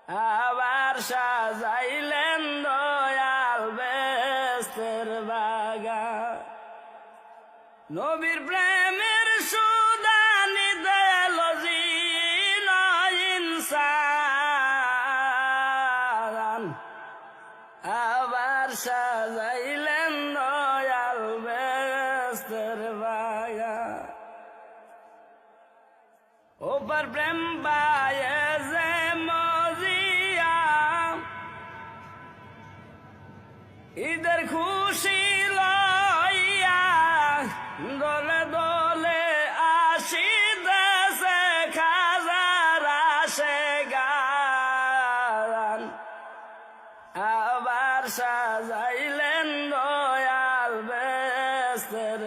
আবার সাজাইলেন দয়াল বেস্তের বাগান। নবীর প্রেমের সুদানি দয়াল জিন ইনসান, আবার সাজাইলেন দয়াল বেস্তের বাগান। ওপর প্রেম পায়ে যে মজিয়া, ঈদের খুশি লইয়া দলে দলে আসিতেছে খাজার আশেগান। আবার সাজাইলেন দয়াল বেস্তের